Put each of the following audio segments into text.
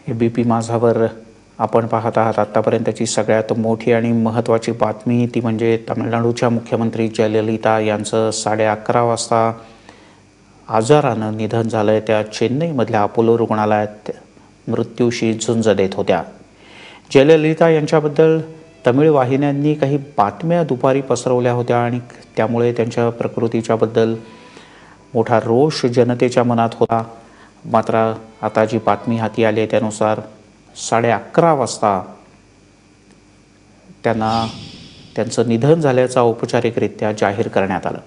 ABP माझावर आपण पाहत आहात. आतापर्यंतची सगळ्यात मोठी आणि महत्त्वाची बातमी ती म्हणजे तामिळनाडूच्या मुख्यमंत्री जयललिता यांचं 11:30 वाजता आजारानं निधन झालंय. त्या चेन्नईमधल्या अपोलो रुग्णालयात मृत्यूशी झुंज देत होत्या. जयललिता यांच्याबद्दल तमिळ वाहिन्यांनी काही बातम्या दुपारी पसरवल्या होत्या आणि त्यामुळे त्यांच्या प्रकृतीच्याबद्दल मोठा रोष जनतेच्या मनात होता. मात्र आता जी बातमी हाती आली आहे त्यानुसार 11:30 वाजता त्यांचं निधन झाल्याचं औपचारिकरित्या जाहीर करण्यात आलं.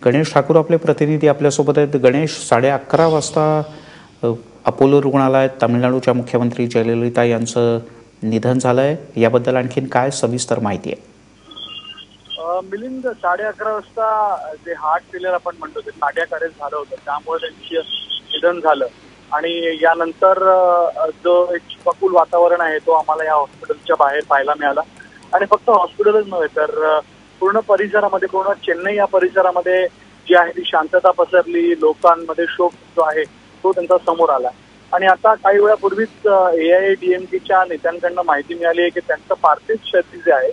गणेश ठाकूर आपले प्रतिनिधी आपल्यासोबत आहेत. गणेश, 11:30 वाजता अपोलो रुग्णालयात तामिळनाडूच्या मुख्यमंत्री जयललिता यांचं निधन झालंय. याबद्दल आणखीन काय सविस्तर माहिती आहे? मिलिंद, 11:30 वाजता जे हार्ट फेलियर आपण म्हणतो ते कार्डियाक अरेस्ट झालं होतं, त्यामुळे त्यांचं निधन झालं. आणि यानंतर जो एक चिपकूल वातावरण आहे तो आम्हाला या हॉस्पिटलच्या बाहेर पाहायला मिळाला. आणि फक्त हॉस्पिटलच नव्हे तर पूर्ण परिसरामध्ये, पूर्ण चेन्नई या परिसरामध्ये जी आहे ती शांतता पसरली. लोकांमध्ये शोक जो आहे तो त्यांचा समोर आला. आणि आता काही वेळापूर्वीच AIADMKच्या नेत्यांकडनं माहिती मिळाली आहे की त्यांचं पार्थिव शरीर जे आहे,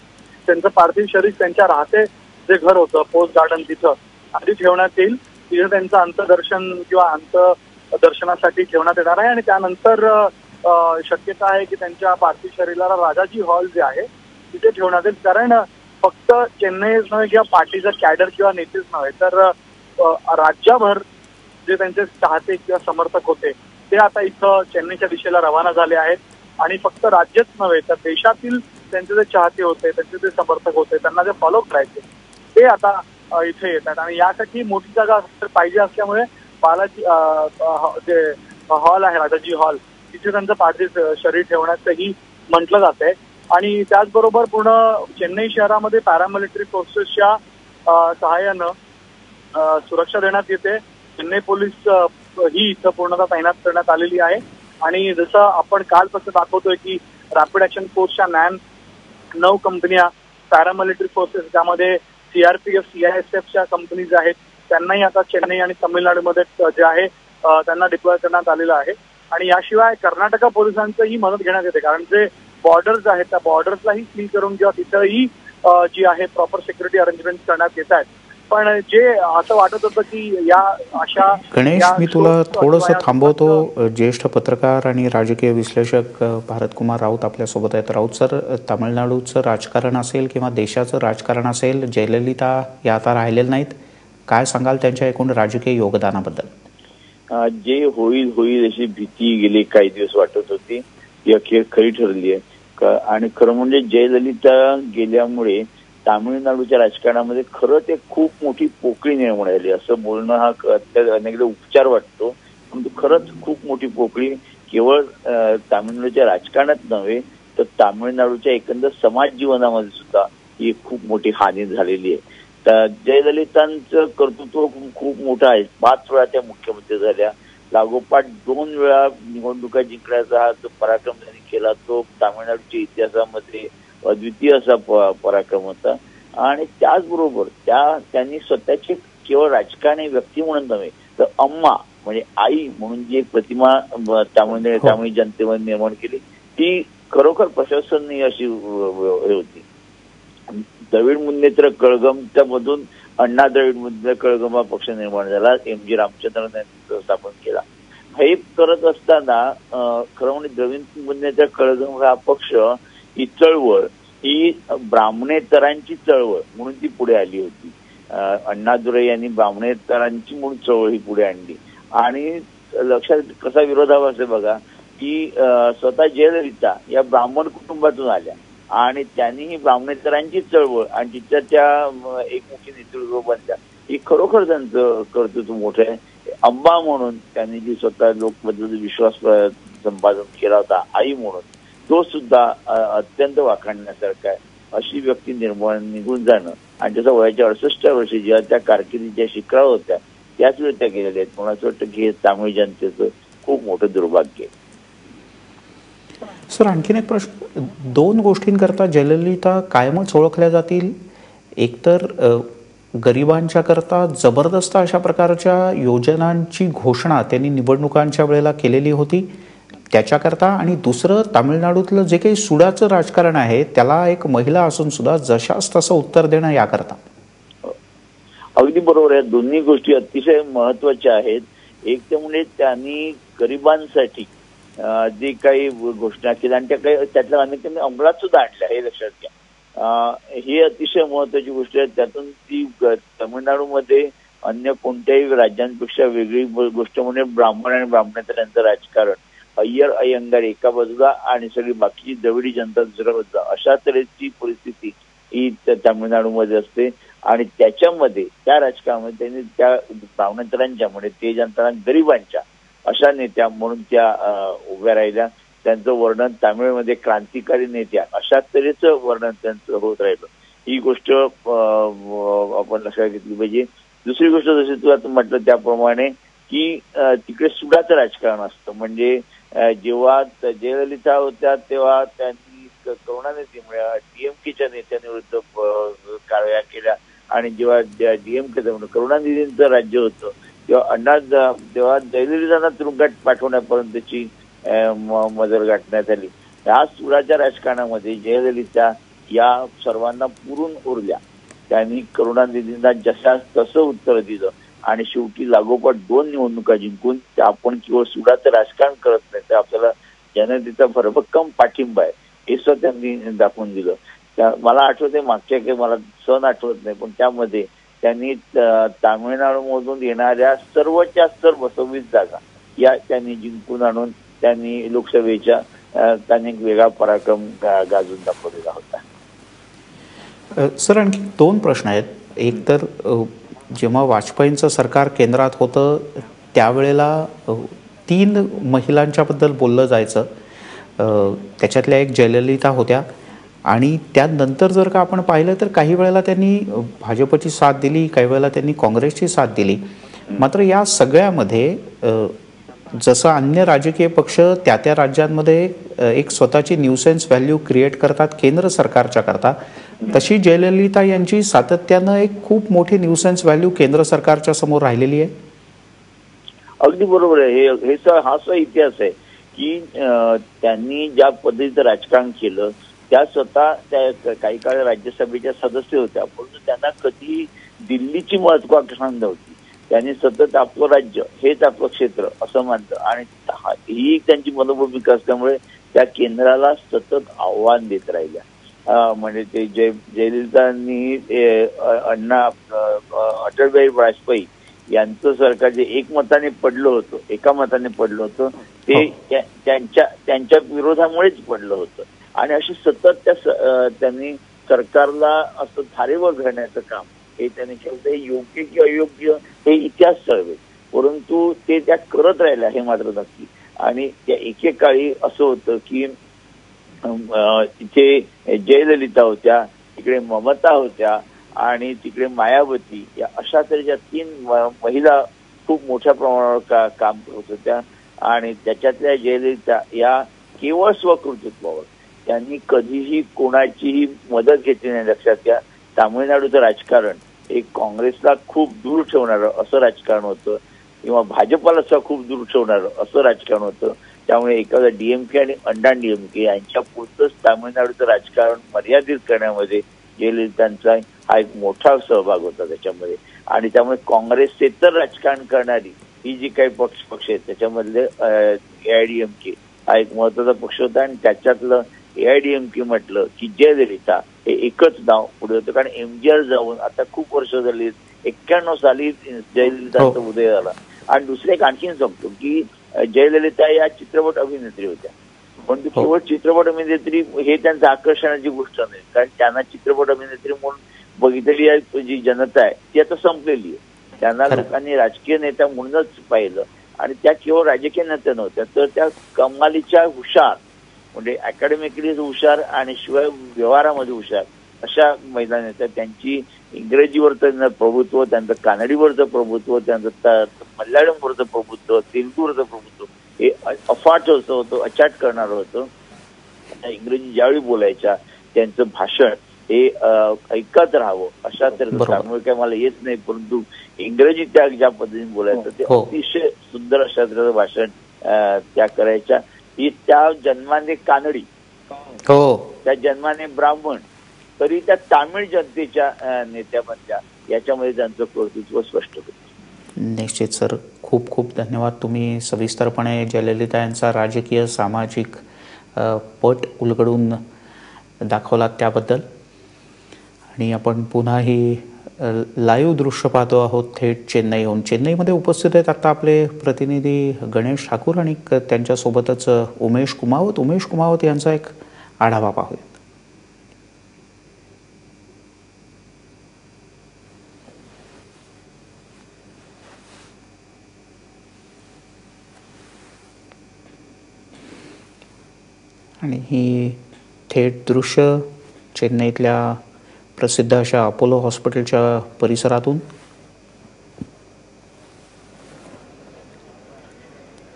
त्यांचं पार्थिव शरीर त्यांच्या राहते जे घर होतं पोस्ट गार्डन तिथं आधी ठेवण्यात येईल. तिथे त्यांचं अंत्यदर्शन किंवा अंत्यदर्शनासाठी ठेवण्यात येणार आहे. आणि त्यानंतर शक्यता आहे की त्यांच्या पार्थिव शरीराला राजाजी हॉल जे आहे तिथे ठेवण्यात येईल. कारण फक्त चेन्नईच नव्हे किंवा पार्टीचा कॅडर किंवा नेतेच नव्हे तर राज्यभर जे त्यांचे चाहते किंवा समर्थक होते ते आता इथं चेन्नईच्या दिशेला रवाना झाले आहेत. आणि फक्त राज्यच नव्हे तर देशातील त्यांचे जे चाहते होते, त्यांचे जे समर्थक होते, त्यांना जे फॉलो करायचे ते आता इथे येतात. आणि यासाठी मोठी जागा पाहिजे असल्यामुळे बालाजी जे हॉल आहे, राजाजी हॉल, तिथे त्यांचं पार्थिव शरीर ठेवण्याचंही म्हटलं जात आहे. आणि त्याचबरोबर पूर्ण चेन्नई शहरामध्ये पॅरामिलिटरी फोर्सेसच्या सहाय्यानं सुरक्षा देण्यात येते. चेन्नई पोलीस ही इथं पूर्णतः तैनात करण्यात आलेली आहे. आणि जसं आपण कालपासून दाखवतोय की रॅपिड ऍक्शन फोर्सच्या 9 कंपन्या, पॅरामिलिटरी फोर्सेस ज्यामध्ये CRPF, CISFच्या कंपनीज आहेत, त्यांनाही आता चेन्नई आणि तामिळनाडूमध्ये जे आहे त्यांना डिप्लॉय करण्यात आलेलं आहे. आणि याशिवाय कर्नाटक पोलिसांचंही मदत घेण्यात येते, कारण जे बॉर्डर्स आहेत त्या बॉर्डर्सलाही सील करून किंवा तिथंही जी आहे प्रॉपर सिक्युरिटी अरेंजमेंट करण्यात येत आहेत. पण जे असं वाटत होतं की या अशा गणेश, मी तुला थोडंसं थांबवतो. ज्येष्ठ पत्रकार आणि राजकीय विश्लेषक भारतकुमार राऊत आपल्यासोबत आहेत. राऊत सर, तामिळनाडूचं राजकारण असेल किंवा देशाचं राजकारण असेल, जयललिता या आता राहिलेल्या नाहीत. काय सांगाल त्यांच्या एकूण राजकीय योगदानाबद्दल? जे होईल अशी भीती गेली काही दिवस वाटत होती ती अखेर खरी ठरली आहे. आणि खरं म्हणजे जयललिता गेल्यामुळे तामिळनाडूच्या राजकारणामध्ये खरंच एक खूप मोठी पोकळी निर्माण झाली. असं बोलणं हा अनेकदा उपचार वाटतो, परंतु खरंच खूप मोठी पोकळी केवळ तामिळनाडूच्या राजकारणात नव्हे तर तामिळनाडूच्या एकंदर समाज जीवनामध्ये सुद्धा ही खूप मोठी हानी झालेली आहे. तर जयललितांचं कर्तृत्व खूप मोठं आहे. 5 वेळा त्या मुख्यमंत्री झाल्या. लागोपाठ 2 वेळा निवडणुका जिंकण्याचा हा जो पराक्रम त्यांनी केला तो तामिळनाडूच्या इतिहासामध्ये अद्वितीय असा पराक्रम होता. आणि त्याचबरोबर त्यांनी स्वतःची केवळ राजकारणी व्यक्ती म्हणून नव्हे तर अम्मा म्हणजे आई म्हणून जी एक प्रतिमा तामिळ जनतेमध्ये निर्माण केली ती खरोखर प्रशंसनीय अशी होती. द्रविड मुन्नेत्र कळघमच्या मधून अण्णा द्रविड मुन्नेत्र कळघम हा पक्ष निर्माण झाला. MG रामचंद्रन यांनी स्थापन केला. हे करत असताना खरं म्हणजे द्रविड मुन्नेत्र कळघम हा पक्ष, ही चळवळ ही ब्राह्मणेतरांची चळवळ म्हणून ती पुढे आली होती. अण्णादुरई यांनी ब्राह्मणेतरांची म्हणून चळवळ ही पुढे आणली. आणि लक्षात कसा विरोधाभास आहे बघा की स्वतः जयललिता या ब्राह्मण कुटुंबातून आल्या आणि त्यांनी ही ब्राह्मणेतरांची चळवळ आणि तिच्या त्या एक मुख्य नेतृत्व बनल्या. ही खरोखर त्यांचं कर्तृत्व मोठं आहे. अंबा म्हणून त्यांनी जी स्वतः लोकबद्दल विश्वास संपादन केला होता आई म्हणून, तो सुद्धा अत्यंत वाखाणण्यासारखा आहे. अशी व्यक्ती निघून जाणं आणि त्याच्या वयाच्या 68 वर्षी जेव्हा त्या कारकिर्दीच्या शिखरावर होत्या त्याच वेळी त्या गेलेल्या आहेत. मला असं वाटतं की हे तामिळ जनतेचं खूप मोठं दुर्भाग्य आहे. सर, आणखीन एक प्रश्न. 2 गोष्टींकरता जयललिता कायमच ओळखल्या जातील. एकतर गरिबांच्या करता जबरदस्त अशा प्रकारच्या योजनांची घोषणा त्यांनी निवडणुकांच्या वेळेला केलेली होती त्याच्याकरता. आणि दुसरं, तामिळनाडूतलं जे काही सुडाचं राजकारण आहे त्याला एक महिला असून सुद्धा जशास तसं उत्तर देणं याकरता. अगदी बरोबर आहे. दोन्ही गोष्टी अतिशय महत्वाच्या आहेत. एक तर म्हणजे त्यांनी गरिबांसाठी जे काही घोषणा केल्या आणि त्या काही त्यातल्या अनेक त्यांनी अंमलात सुद्धा आणल्या हे लक्षात घ्या. ही अतिशय महत्वाची गोष्ट आहे. त्यातून ती तामिळनाडूमध्ये अन्य कोणत्याही राज्यांपेक्षा वेगळी गोष्ट म्हणजे ब्राह्मण आणि ब्राह्मणेतरांचं राजकारण, अय्यर अय्यंगार एका बाजूला आणि सगळी बाकीची द्रविडी जनता दुसऱ्या बाजूला, अशा तऱ्हेची परिस्थिती ही तामिळनाडूमध्ये असते. आणि त्याच्यामध्ये त्या राजकारणामध्ये त्यांनी त्या ब्राह्मणेतरांच्या म्हणजे ते जनता गरिबांच्या अशा नेत्या म्हणून त्या उभ्या राहिल्या. त्यांचं वर्णन तामिळमध्ये क्रांतिकारी नेत्या अशा तऱ्हेचं वर्णन त्यांचं होत राहिलं. ही गोष्ट आपण लक्षात घेतली पाहिजे. दुसरी गोष्ट जशी तू आता म्हटलं त्याप्रमाणे की तिकडे सुडाचं राजकारण असतं. म्हणजे जेव्हा जयललिता होत्या तेव्हा त्यांनी करुणानिधीमुळे डीएमकेच्या नेत्यांविरुद्ध कारवाया केल्या आणि जेव्हा डीएमके करुणानिधींचं राज्य होतं तेव्हा जयललितांना तुरुंगात पाठवण्यापर्यंतची मजल गाठण्यात आली. या सुडाच्या राजकारणामध्ये जयललिता या सर्वांना पुरून उरल्या. त्यांनी करुणानिधींना जशा तसं उत्तर दिलं आणि शेवटी लागोपाठ 2 निवडणुका जिंकून आपण केवळ सुडाचं राजकारण करत नाही तर आपल्याला जनतेचा भरभक्कम पाठिंबा आहे हे सुद्धा त्यांनी दाखवून दिलं. मला आठवते मागच्या काही मला सण आठवत नाही पण त्यामध्ये त्यांनी तामिळनाडूमधून येणाऱ्या सर्वच्या सर्व 26 जागा या त्यांनी जिंकून आणून त्यांनी लोकसभेच्या त्यांनी एक वेगळा पराक्रम गाजून दाखवलेला होता. सर आणखी 2 प्रश्न आहेत. एक तर जेव्हा वाजपेयींचं सरकार केंद्रात होतं त्यावेळेला 3 महिलांच्याबद्दल बोललं जायचं. त्याच्यातल्या एक जयललिता होत्या आणि त्यानंतर जर का आपण पाहिलं तर काही वेळेला त्यांनी भाजपची साथ दिली, काही वेळेला त्यांनी काँग्रेसची साथ दिली. मात्र या सगळ्यामध्ये जसं अन्य राजकीय पक्ष त्या राज्यांमध्ये एक स्वतःची न्यूसेन्स व्हॅल्यू क्रिएट करतात केंद्र सरकारच्या करता, तशी जयललिता यांची सातत्यानं एक खूप मोठी न्यूसेन्स व्हॅल्यू केंद्र सरकारच्या समोर राहिलेली आहे. अगदी बरोबर आहे. हा असा इतिहास आहे की त्यांनी ज्या पद्धतीचं राजकारण केलं त्या स्वतः त्या काही काळ राज्यसभेच्या सदस्य होत्या परंतु त्यांना कधी दिल्लीची महत्वाकांक्षा नव्हती. त्यांनी सतत आपलं राज्य हेच आपलं क्षेत्र असं मानलं आणि ही त्यांची मनोभूमिका असल्यामुळे त्या केंद्राला सतत आव्हान देत राहिल्या. म्हणजे ते जयललितांनी अण्णा अटलबिहारी वाजपेयी यांचं सरकार जे एका मताने पडलं होतं ते त्यांच्या विरोधामुळेच पडलं होतं. आणि अशी सतत त्यांनी सरकारला असं धारेवर घालण्याचं काम हे त्यांनी केलं. योग्य की अयोग्य हे इतिहास ठरवेल परंतु ते त्या करत राहिल्या हे मात्र नक्की. आणि त्या एकेकाळी असं होतं की तिथे जयललिता होत्या, तिकडे ममता होत्या आणि तिकडे मायावती या अशा तऱ्हेच्या 3 महिला खूप मोठ्या प्रमाणावर काम करत होत्या. आणि त्याच्यातल्या जयललिता या केवळ स्वकर्तृत्वावर त्यांनी कधीही कोणाचीही मदत घेतली नाही. लक्षात घ्या तामिळनाडूचं राजकारण हे काँग्रेसला खूप दूर ठेवणारं असं राजकारण होतं किंवा भाजपाला सुद्धा खूप दूर ठेवणारं असं राजकारण होतं. त्यामुळे एखादा डीएमके आणि अंडा डीएमके यांच्या पुरतंच तामिळनाडूचं राजकारण मर्यादित करण्यामध्ये जयललितांचा हा एक मोठा सहभाग होता त्याच्यामध्ये. आणि त्यामुळे काँग्रेसचे तर राजकारण करणारी ही जी काही पक्ष आहेत त्याच्यामधले AIADMK हा एक महत्वाचा पक्ष होता. आणि त्याच्यातलं AIADMK म्हटलं की जयललिता हे एकच नाव पुढे होतं कारण MGR जाऊन आता खूप वर्ष झाली. 91 साली जयललितांचा उदय झाला. आणि दुसरं एक आणखीन सांगतो की जयललिता या चित्रपट अभिनेत्री होत्या पण केवळ चित्रपट अभिनेत्री हे त्यांचं आकर्षणाची गोष्ट नाही कारण त्यांना चित्रपट अभिनेत्री म्हणून बघितलेली जी जनता आहे ती आता संपलेली आहे. त्यांना लोकांनी राजकीय नेत्या म्हणूनच पाहिलं आणि त्या केवळ राजकीय नेत्या नव्हत्या तर त्या कमालीच्या हुशार म्हणजे अकॅडमिकली हुशार आणि शिवाय व्यवहारामध्ये हुशार अशा महिला नेत्या. त्यांची इंग्रजीवरचं प्रभुत्व, त्यांचं कानडीवरचं प्रभुत्व, त्यांचं मल्याळमवरचं प्रभुत्व, तेलुगूवरचं प्रभुत्व हे अफाट असं होतं, अचाट करणारं होतं. इंग्रजी ज्यावेळी बोलायच्या त्यांचं भाषण हे ऐकत राहावं अशा तऱ्हेचं. त्यामुळे काय मला येत नाही, परंतु इंग्रजी त्या ज्या पद्धतीने बोलायचं ते अतिशय सुंदर अशा तऱ्हेचं भाषण त्या करायच्या. ही त्या जन्माने कानडी, त्या जन्माने ब्राह्मण, तरी त्या तामिळ जनतेच्या नेत्या बनल्या. याच्यामध्ये त्यांचं कर्तृत्व स्पष्ट होतं. निश्चित सर, खूप खूप धन्यवाद. तुम्ही सविस्तरपणे जयललिता यांचा राजकीय सामाजिक पट उलगडून दाखवलात त्याबद्दल. आणि आपण पुन्हा ही लाईव्ह दृश्य पाहतो आहोत थेट चेन्नईहून. चेन्नईमध्ये उपस्थित आहेत आता आपले प्रतिनिधी गणेश ठाकूर आणि त्यांच्यासोबतच उमेश कुमावत यांचा एक आढावा पाहूया. आणि ही थेट दृश्य चेन्नईतल्या प्रसिद्ध अशा अपोलो हॉस्पिटलच्या परिसरातून.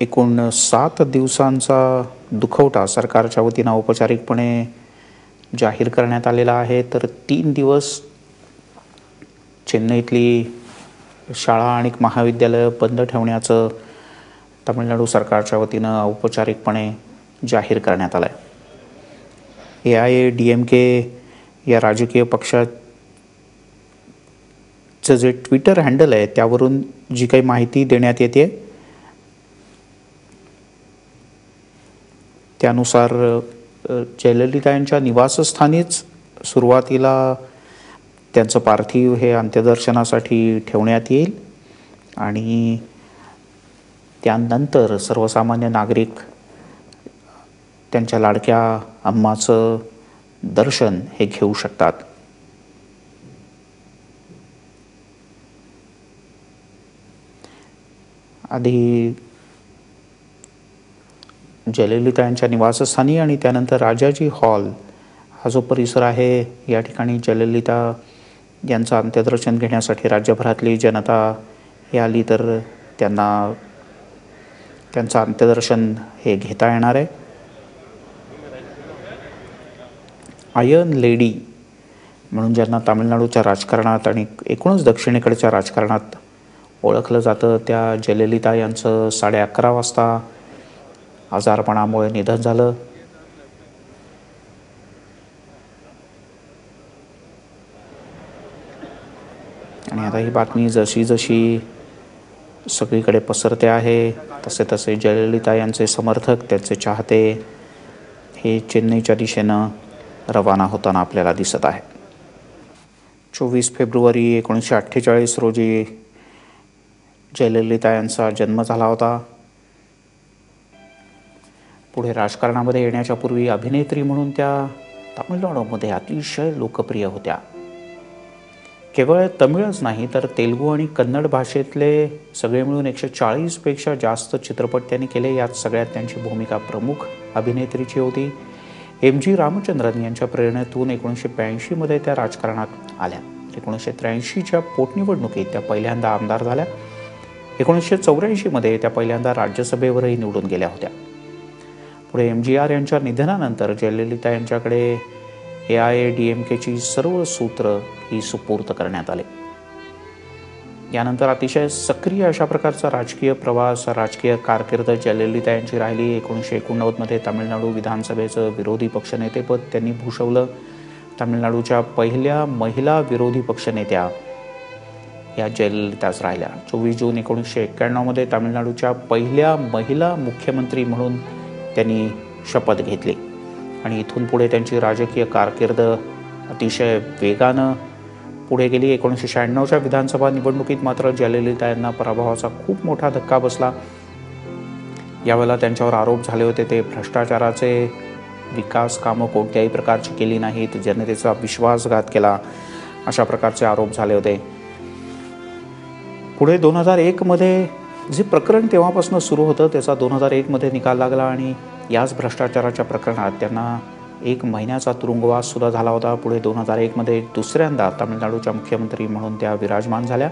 एकूण 7 दिवसांचा दुखवटा सरकारच्या वतीनं औपचारिकपणे जाहीर करण्यात आलेला आहे. तर 3 दिवस चेन्नईतली शाळा आणि महाविद्यालय बंद ठेवण्याचं तामिळनाडू सरकारच्या वतीनं औपचारिकपणे जाहीर करण्यात आलं आहे. AIADMK या राजकीय पक्षाचं जे ट्विटर हँडल आहे त्यावरून जी काही माहिती देण्यात येते त्यानुसार जयललिता यांच्या निवासस्थानीच सुरुवातीला त्यांचं पार्थिव हे अंत्यदर्शनासाठी ठेवण्यात येईल आणि त्यानंतर सर्वसामान्य नागरिक त्यांच्या लाडक्या अम्माचं दर्शन हे घेऊ शकतात. आधी जयललिता यांच्या निवासस्थानी आणि त्यानंतर राजाजी हॉल हा जो परिसर आहे या ठिकाणी जयललिता यांचं अंत्यदर्शन घेण्यासाठी राज्यभरातली जनता हे आली तर त्यांना त्यांचं अंत्यदर्शन हे घेता येणार आहे. आयर्न लेडी म्हणून ज्यांना तामिळनाडूच्या राजकारणात आणि एकूणच दक्षिणेकडच्या राजकारणात ओळखलं जातं, त्या जयललिता यांचं 11:30 वाजता आजारपणामुळे निधन झालं. आणि आता ही बातमी जशी जशी सगळीकडे पसरते आहे तसे तसे जयललिता यांचे समर्थक, त्यांचे चाहते हे चेन्नईच्या दिशेनं रवाना होताना आपल्याला दिसत आहे. 24 फेब्रुवारी 1948 रोजी जयललिता यांचा जन्म झाला होता. पुढे राजकारणामध्ये येण्याच्या पूर्वी अभिनेत्री म्हणून त्या तामिळनाडूमध्ये अतिशय लोकप्रिय होत्या. केवळ तमिळच नाही तर तेलुगू आणि कन्नड भाषेतले सगळे मिळून 140 पेक्षा जास्त चित्रपट त्यांनी केले. यात सगळ्यात त्यांची भूमिका प्रमुख अभिनेत्रीची होती. MG रामचंद्रन यांच्या प्रेरणेतून 1982 मध्ये त्या राजकारणात आल्या. 1983च्या पोटनिवडणुकीत त्या पहिल्यांदा आमदार झाल्या. 1984 मध्ये त्या पहिल्यांदा राज्यसभेवरही निवडून गेल्या होत्या. पुढे MGR यांच्या निधनानंतर जयललिता यांच्याकडे AIADMKची सर्व सूत्र ही सुपूर्द करण्यात आले. यानंतर अतिशय सक्रिय अशा प्रकारचा राजकीय प्रवास, राजकीय कारकीर्द जयललिता यांची राहिली. 1989 मध्ये तामिळनाडू विधानसभेचं विरोधी पक्षनेतेपद त्यांनी भूषवलं. तामिळनाडूच्या पहिल्या महिला विरोधी पक्षनेत्या या जयललिताच राहिल्या. 24 जून 1991 मध्ये तामिळनाडूच्या पहिल्या महिला मुख्यमंत्री म्हणून त्यांनी शपथ घेतली आणि इथून पुढे त्यांची राजकीय कारकीर्द अतिशय वेगानं पुढे गेली. 1996च्या विधानसभा निवडणुकीत मात्र जयललिता यांना पराभवाचा खूप मोठा धक्का बसला. यावेळेला त्यांच्यावर आरोप झाले होते ते भ्रष्टाचाराचे. विकास कामं कोणत्याही प्रकारची केली नाहीत, जनतेचा विश्वासघात केला, अशा प्रकारचे आरोप झाले होते. पुढे 2001 मध्ये जे प्रकरण तेव्हापासून सुरू होतं त्याचा 2001 मध्ये निकाल लागला आणि याच भ्रष्टाचाराच्या प्रकरणात त्यांना 1 महिन्याचा तुरुंगवास सुद्धा झाला होता. पुढे 2001 मध्ये दुसऱ्यांदा तामिळनाडूच्या मुख्यमंत्री म्हणून त्या विराजमान झाल्या.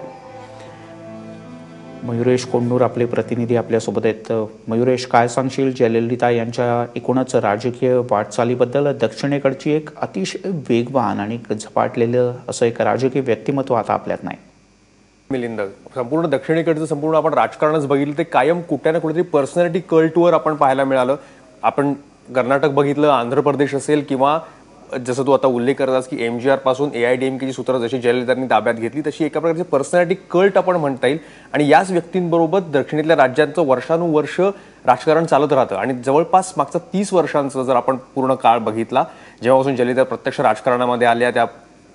मयुरेश कोंडूर आपले प्रतिनिधी आपल्यासोबत आहेत. मयुरेश, काय सांगशील जयललिता यांच्या एकूणच राजकीय वाटचालीबद्दल? दक्षिणेकडची एक अतिशय वेगवान आणि झपाटलेलं असं एक राजकीय व्यक्तिमत्व आता आपल्यात नाही. मिलिंद, संपूर्ण दक्षिणेकडचं संपूर्ण आपण राजकारणच बघितलं ते कायम कुठल्या ना कुठेतरी पर्सनॅलिटी कल्टवर आपण पाहायला मिळालं. आपण कर्नाटक बघितलं, आंध्र प्रदेश असेल किंवा जसं तू आता उल्लेख करतास की MGR पासून AIADMKची सूत्र जशी जयललितांनी ताब्यात घेतली तशी एका प्रकारची पर्सनॅलिटी कल्ट आपण म्हणता येईल. आणि याच व्यक्तींबरोबर दक्षिणेतल्या राज्यांचं वर्षानुवर्ष राजकारण चालत राहतं. आणि जवळपास मागचा 30 वर्षांचा जर आपण पूर्ण काळ बघितला, जेव्हापासून जयललिता प्रत्यक्ष राजकारणामध्ये आल्या, त्या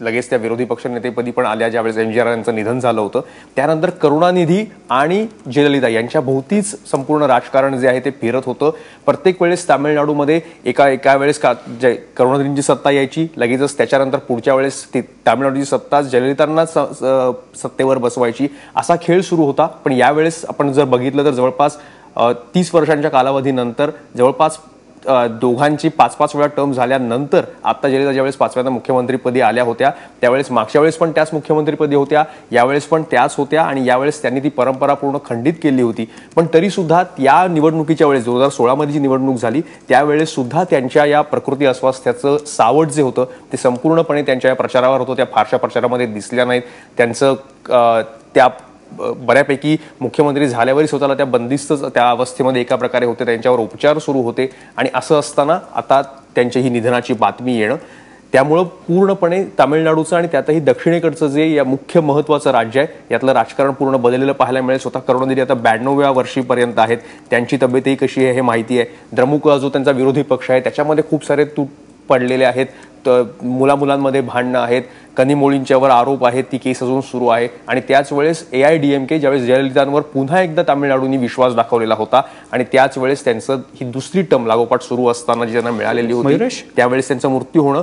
लगेच त्या विरोधी पक्षनेतेपदी पण आल्या ज्यावेळेस MGR यांचं निधन झालं होतं. त्यानंतर करुणानिधी आणि जयललिता यांच्या भोवतीच संपूर्ण राजकारण जे आहे ते फिरत होतं. प्रत्येक वेळेस तामिळनाडूमध्ये एका वेळेस करुणानिधींची सत्ता यायची, लगेचच त्याच्यानंतर पुढच्या वेळेस तामिळनाडूची सत्ता जयललितांना सत्तेवर बसवायची, असा खेळ सुरू होता. पण यावेळेस आपण जर बघितलं तर जवळपास 30 वर्षांच्या कालावधीनंतर जवळपास दोघांची 5-5 वेळा टर्म झाल्यानंतर आता जयललिता ज्यावेळेस 5व्यांदा मुख्यमंत्रीपदी आल्या होत्या त्यावेळेस मागच्या वेळेस पण त्याच मुख्यमंत्रीपदी होत्या, यावेळेस पण त्याच होत्या आणि यावेळेस त्यांनी ती परंपरा पूर्ण खंडित केली होती. पण तरी सुद्धा या निवडणुकीच्या वेळेस 2016 मध्ये जी निवडणूक झाली त्यावेळेस सुद्धा त्यांच्या या प्रकृती अस्वास्थ्याचं सावट जे होतं ते संपूर्णपणे त्यांच्या या प्रचारावर होतं. त्या फारशा प्रचारामध्ये दिसल्या नाहीत. त्यांचं त्या बऱ्यापैकी मुख्यमंत्री झाल्यावरही स्वतःला त्या बंदिस्त त्या अवस्थेमध्ये एका प्रकारे होते, त्यांच्यावर उपचार सुरू होते. आणि असं असताना आता त्यांची ही निधनाची बातमी येणं, त्यामुळं पूर्णपणे तामिळनाडूचं आणि त्यातही दक्षिणेकडचं जे या मुख्य महत्वाचं राज्य आहे यातलं राजकारण पूर्ण बदललेलं पाहायला मिळेल. स्वतः करुणानिधी आता 92व्या वर्षीपर्यंत आहेत, त्यांची तब्येतही कशी आहे हे माहिती आहे. द्रमुक जो त्यांचा विरोधी पक्ष आहे त्याच्यामध्ये खूप सारे तूट पडलेले आहेत, मुलांमध्ये भांडणं आहेत, कनिमोळींच्यावर आरोप आहेत, ती केस अजून सुरू आहे. आणि त्याच वेळेस AIADMK ज्यावेळेस जयललितांवर पुन्हा एकदा तामिळनाडूने विश्वास दाखवलेला होता आणि त्याच वेळेस त्यांचं ही दुसरी टर्म लागोपाठ सुरू असताना जी त्यांना मिळालेली होती त्यावेळेस त्यांचा मृत्यू होणं,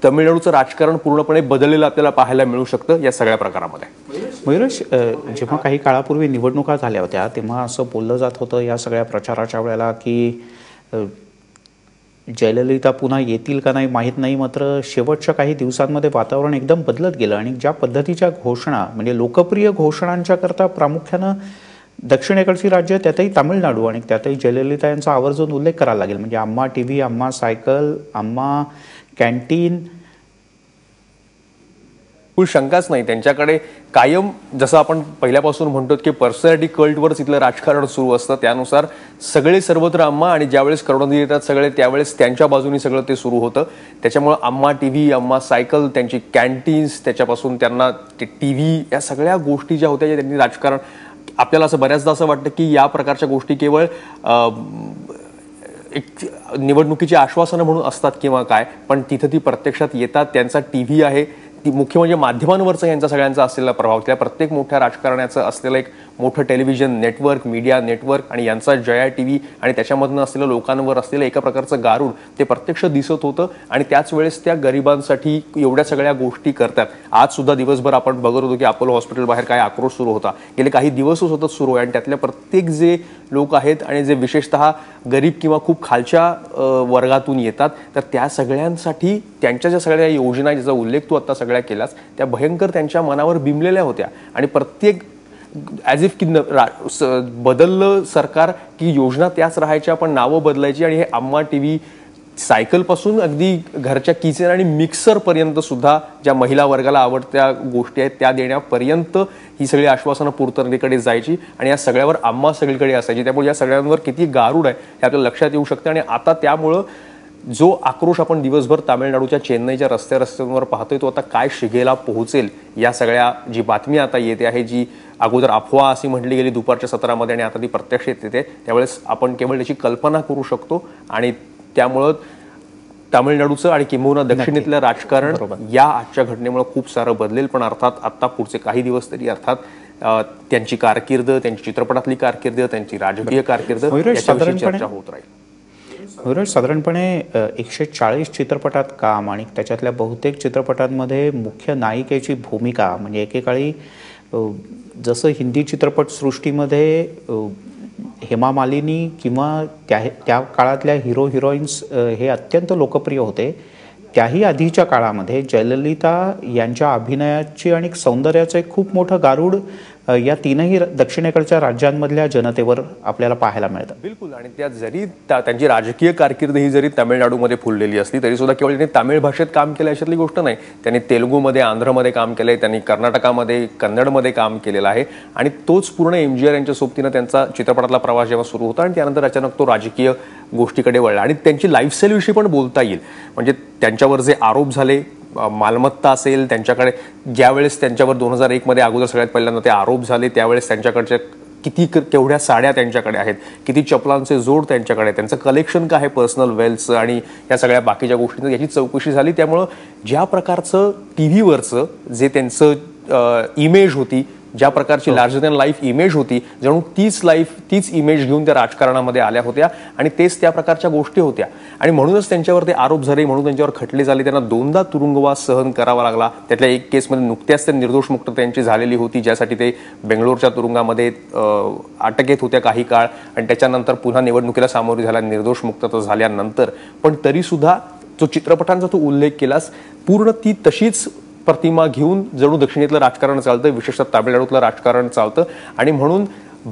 तामिळनाडूचं राजकारण पूर्णपणे बदललेलं आपल्याला पाहायला मिळू शकतं या सगळ्या प्रकारामध्ये. मयुरेश, जेव्हा काही काळापूर्वी निवडणुका झाल्या होत्या तेव्हा असं बोललं जात होतं या सगळ्या प्रचाराच्या वेळेला की जयललिता पुन्हा येतील का नाही माहीत नाही, मात्र शेवटच्या काही दिवसांमध्ये वातावरण एकदम बदलत गेलं आणि ज्या पद्धतीच्या घोषणा म्हणजे लोकप्रिय घोषणांच्या करता प्रामुख्यानं दक्षिणेकडची राज्य त्यातही तामिळनाडू आणि त्यातही जयललिता यांचा आवर्जून उल्लेख करायला लागेल. म्हणजे अम्मा TV, अम्मा सायकल, अम्मा कॅन्टीन, कुल शंकाच नाही त्यांच्याकडे कायम जसं आपण पहिल्यापासून म्हणतो की पर्सनॅलिटी कल्टवरच इथलं राजकारण सुरू असतं. त्यानुसार सगळे सर्वत्र अम्मा आणि ज्यावेळेस करुणानिधी येतात सगळे त्यावेळेस त्यांच्या बाजूने सगळं ते सुरू होतं. त्याच्यामुळे अम्मा TV, अम्मा सायकल, त्यांची कॅन्टीन्स, त्याच्यापासून त्यांना ते TV या सगळ्या गोष्टी ज्या होत्या त्यांनी राजकारण, आपल्याला असं बऱ्याचदा असं वाटतं की या प्रकारच्या गोष्टी केवळ एक निवडणुकीची आश्वासनं म्हणून असतात किंवा काय, पण तिथं ती प्रत्यक्षात येतात. त्यांचा TV आहे, ती मुख्य म्हणजे माध्यमांवरचा यांचा सगळ्यांचा असलेला प्रभाव, त्या प्रत्येक मोठ्या राजकारण्याचं असलेलं एक मोठं टेलिव्हिजन नेटवर्क, मीडिया नेटवर्क आणि यांचा जया TV आणि त्याच्यामधनं असलेलं लोकांवर असलेलं एका प्रकारचं गारुड ते प्रत्यक्ष दिसत होतं. आणि त्याच वेळेस त्या गरिबांसाठी एवढ्या सगळ्या गोष्टी करतात. आज सुद्धा दिवसभर आपण बघत होतो की अपोलो हॉस्पिटल बाहेर काय आक्रोश सुरू होता, गेले काही दिवसच सतत सुरू आहे. आणि त्यातल्या प्रत्येक जे लोक आहेत आणि जे विशेषतः गरीब किंवा खूप खालच्या वर्गातून येतात तर त्या सगळ्यांसाठी त्यांच्या ज्या सगळ्या योजना ज्याचा उल्लेख तू आता सगळ्या केलास त्या भयंकर त्यांच्या मनावर बिंबलेल्या होत्या. आणि प्रत्येक ॲज इफ की बदललं सरकार की योजना त्याच राहायच्या पण नावं बदलायची. आणि हे अम्मा TV सायकल पासून अगदी घरच्या किचन आणि मिक्सर पर्यंत सुद्धा ज्या महिला वर्गाला आवडत्या गोष्टी आहेत त्या देण्यापर्यंत ही सगळी आश्वासनं पूर्ततेकडे जायची आणि या सगळ्यावर आम्हा सगळीकडे असायची. त्यामुळे या सगळ्यांवर किती गारुड आहे हे आपल्याला लक्षात येऊ शकतं. आणि आता त्यामुळं जो आक्रोश आपण दिवसभर तामिळनाडूच्या चेन्नईच्या रस्त्यांवर पाहतोय तो आता काय शिगेला पोहोचेल या सगळ्या जी बातमी आता येते आहे, जी अगोदर अफवा अशी म्हटली गेली दुपारच्या सत्रामध्ये आणि आता ती प्रत्यक्ष येते, त्यावेळेस आपण केवळ त्याची कल्पना करू शकतो. आणि त्यामुळं तामिळनाडूचं आणि किंबहुना दक्षिणेतलं राजकारण या आजच्या घटनेमुळे खूप सारं बदलेल. पण अर्थात आता पुढचे काही दिवस तरी अर्थात त्यांची कारकीर्द, त्यांची चित्रपटातली कारकीर्द, त्यांची राजकीय कारकीर्द याच्याविषयी चर्चा होत राहील. साधारणपणे 140 चित्रपटात काम आणि त्याच्यातल्या बहुतेक चित्रपटांमध्ये मुख्य नायिकेची भूमिका म्हणजे एकेकाळी जसं हिंदी चित्रपटसृष्टीमध्ये हेमा मालिनी किंवा त्या काळातल्या हिरो हिरोईन्स हे अत्यंत लोकप्रिय होते, त्याही आधीच्या काळामध्ये जयललिता यांच्या अभिनयाची आणि सौंदर्याचं एक खूप मोठं गारुड या तीनही दक्षिणेकडच्या राज्यांमधल्या जनतेवर आपल्याला पाहायला मिळतं. बिलकुल. आणि त्यात जरी त्यांची राजकीय कारकीर्द ही जरी तामिळनाडूमध्ये फुललेली असली तरी सुद्धा केवळ त्यांनी तामिळ भाषेत काम केलं अशातली गोष्ट नाही. त्यांनी तेलुगूमध्ये, आंध्रमध्ये काम केलंय, त्यांनी कर्नाटकामध्ये, कन्नडमध्ये काम केलेलं आहे. आणि तोच पूर्ण MGR यांच्या सोबतीनं त्यांचा चित्रपटातला प्रवास जेव्हा सुरू होता आणि त्यानंतर अचानक तो राजकीय गोष्टीकडे वळला. आणि त्यांची लाईफस्टाईलविषयी पण बोलता येईल. म्हणजे त्यांच्यावर जे आरोप झाले, मालमत्ता असेल त्यांच्याकडे, ज्यावेळेस त्यांच्यावर 2001 मध्ये अगोदर सगळ्यात पहिल्यांदा ते आरोप झाले त्यावेळेस त्यांच्याकडच्या केवढ्या साड्या त्यांच्याकडे आहेत, किती चपलांचे जोड त्यांच्याकडे, त्यांचं कलेक्शन काय आहे पर्सनल वेल्थचं आणि या सगळ्या बाकीच्या गोष्टींचं याची चौकशी झाली. त्यामुळं ज्या प्रकारचं टीव्हीवरचं जे त्यांचं इमेज होती, ज्या प्रकारची लार्जर दॅन लाईफ इमेज होती, जणू तीच इमेज घेऊन त्या राजकारणामध्ये आल्या होत्या आणि तेच त्या प्रकारच्या गोष्टी होत्या. आणि म्हणूनच त्यांच्यावर ते आरोप झाले, म्हणून त्यांच्यावर खटले झाले, त्यांना 2दा तुरुंगवास सहन करावा लागला. त्यातल्या एक केसमध्ये नुकत्याच ते निर्दोष मुक्त त्यांची झालेली होती, ज्यासाठी ते बेंगलोरच्या तुरुंगामध्ये अटकेत होत्या काही काळ आणि त्याच्यानंतर पुन्हा निवडणुकीला सामोरी झाल्या निर्दोष मुक्त झाल्यानंतर. पण तरी सुद्धा जो चित्रपटांचा तू उल्लेख केलास, पूर्ण ती तशीच प्रतिमा घेऊन जणू दक्षिणेतलं राजकारण चालतं, विशेषतः तामिळनाडूतलं राजकारण चालतं. आणि म्हणून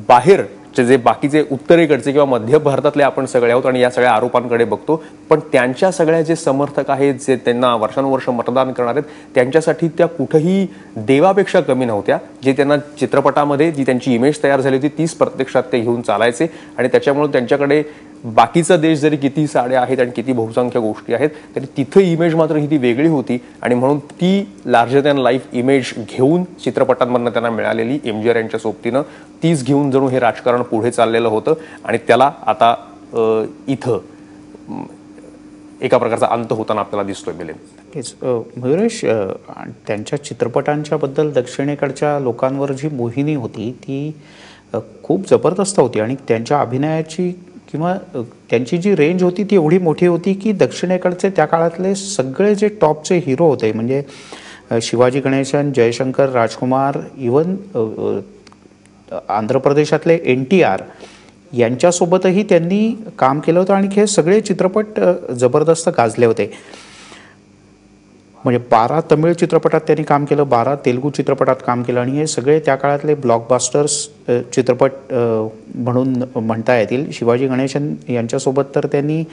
बाहेरचे जे बाकीचे उत्तरेकडचे किंवा मध्य भारतातले आपण सगळे आहोत आणि या सगळ्या आरोपांकडे बघतो, पण त्यांच्या सगळ्या जे समर्थक आहेत, जे त्यांना वर्षानुवर्ष मतदान करणार आहेत, त्यांच्यासाठी त्या कुठेही देवापेक्षा कमी नव्हत्या. जे त्यांना चित्रपटामध्ये जी त्यांची इमेज तयार झाली होती तीच प्रत्यक्षात ते घेऊन चालायचे. आणि त्याच्यामुळे त्यांच्याकडे बाकीचा देश जरी किती साड्या आहेत आणि किती बहुसंख्य गोष्टी आहेत तरी तिथं इमेज मात्र ही ती वेगळी होती. आणि म्हणून ती लार्जर दॅन लाईफ इमेज घेऊन चित्रपटांमधनं त्यांना मिळालेली MGR यांच्या सोबतीनं तीच घेऊन जणू हे राजकारण पुढे चाललेलं होतं. आणि त्याला आता इथं एका प्रकारचा अंत होताना आपल्याला दिसतोय. मिलिंद, नक्कीच. मयुरेश, त्यांच्या चित्रपटांच्या बद्दल दक्षिणेकडच्या लोकांवर जी मोहिनी होती ती खूप जबरदस्त होती आणि त्यांच्या अभिनयाची किंवा त्यांची जी रेंज होती ती एवढी मोठी होती की दक्षिणेकडचे त्या काळातले सगळे जे टॉपचे हिरो होते, म्हणजे शिवाजी गणेशन, जयशंकर, राजकुमार, इवन आंध्र प्रदेशातले NTR यांच्यासोबतही त्यांनी काम केलं होतं आणि हे सगळे चित्रपट जबरदस्त गाजले होते. म्हणजे 12 तमिळ चित्रपटात त्यांनी काम केलं, 12 तेलुगू चित्रपटात काम केलं आणि हे सगळे त्या काळातले ब्लॉकबस्टर्स चित्रपट म्हणून म्हणता येतील. शिवाजी गणेशन यांच्यासोबत तर त्यांनी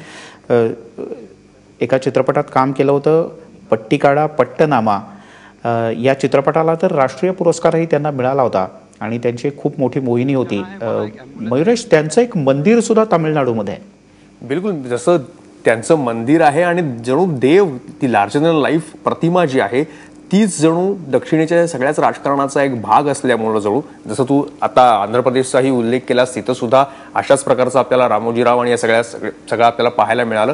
एका चित्रपटात काम केलं होतं, पट्टीकाडा पट्टनामा. या चित्रपटाला तर राष्ट्रीय पुरस्कारही त्यांना मिळाला होता आणि त्यांची खूप मोठी मोहिनी होती. मयुरेश, त्यांचं एक मंदिर सुद्धा तामिळनाडूमध्ये आहे. बिलकुल. जसं त्यांचं मंदिर आहे आणि जणू देव, ती लार्जर दॅन लाईफ प्रतिमा जी आहे तीच जणू दक्षिणेच्या सगळ्याच राजकारणाचा एक भाग असल्यामुळं जणू, जसं तू आता आंध्र प्रदेशचाही उल्लेख केलास, तिथं सुद्धा अशाच प्रकारचं आपल्याला रामोजीराव आणि या सगळं आपल्याला पाहायला मिळालं.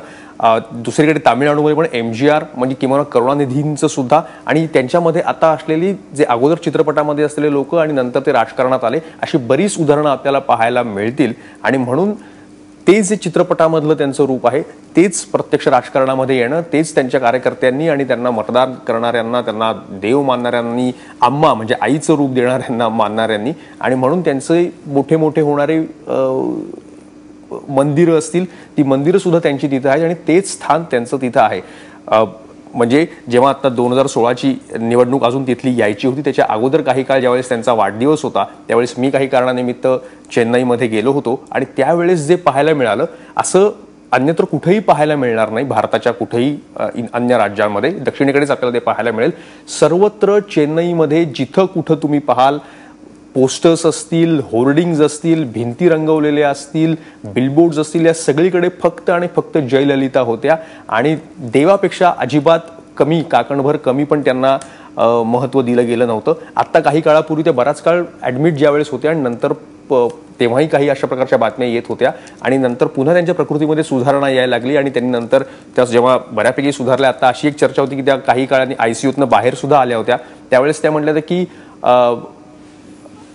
दुसरीकडे तामिळनाडूमध्ये पण MGR म्हणजे किंवा करुणानिधींचं सुद्धा आणि त्यांच्यामध्ये आता असलेली जे अगोदर चित्रपटामध्ये असलेले लोक आणि नंतर ते राजकारणात आले, अशी बरीच उदाहरणं आपल्याला पाहायला मिळतील. आणि म्हणून ते जे चित्रपटामधलं त्यांचं रूप आहे तेच प्रत्यक्ष राजकारणामध्ये येणं, तेच त्यांच्या कार्यकर्त्यांनी आणि त्यांना मतदान करणाऱ्यांना, त्यांना देव मानणाऱ्यांनी, आम्मा म्हणजे आईचं रूप देणाऱ्यांना मानणाऱ्यांनी, आणि म्हणून त्यांचे मोठे मोठे होणारे मंदिरं असतील, ती मंदिरं सुद्धा त्यांची तिथं आहेत आणि तेच स्थान त्यांचं तिथं आहे. म्हणजे जेव्हा आता 2016ची निवडणूक अजून तिथली यायची होती त्याच्या अगोदर काही काळ ज्यावेळेस त्यांचा वाढदिवस होता त्यावेळेस मी काही कारणानिमित्त चेन्नईमध्ये गेलो होतो आणि त्यावेळेस जे पाहायला मिळालं असं अन्यत्र कुठेही पाहायला मिळणार नाही. भारताच्या कुठेही अन्य राज्यांमध्ये, दक्षिणेकडेच आपल्याला ते पाहायला मिळेल. सर्वत्र चेन्नईमध्ये जिथं कुठं तुम्ही पाहाल, पोस्टर्स असतील, होर्डिंग्ज असतील, भिंती रंगवलेले असतील, बिलबोर्ड्स असतील, या सगळीकडे फक्त आणि फक्त जयललिता होत्या आणि देवापेक्षा अजिबात कमी, काकणभर कमी पण त्यांना महत्त्व दिलं गेलं नव्हतं. आत्ता काही काळापूर्वी ते बराच काळ ॲडमिट ज्यावेळेस होते आणि नंतर तेव्हाही काही अशा प्रकारच्या बातम्या येत होत्या आणि नंतर पुन्हा त्यांच्या प्रकृतीमध्ये सुधारणा यायला लागली आणि त्यांनी नंतर त्या जेव्हा बऱ्यापैकी सुधारल्या, आता अशी एक चर्चा होती की त्या काही काळाने ICUतनं बाहेर सुद्धा आल्या होत्या. त्यावेळेस त्या म्हटल्या की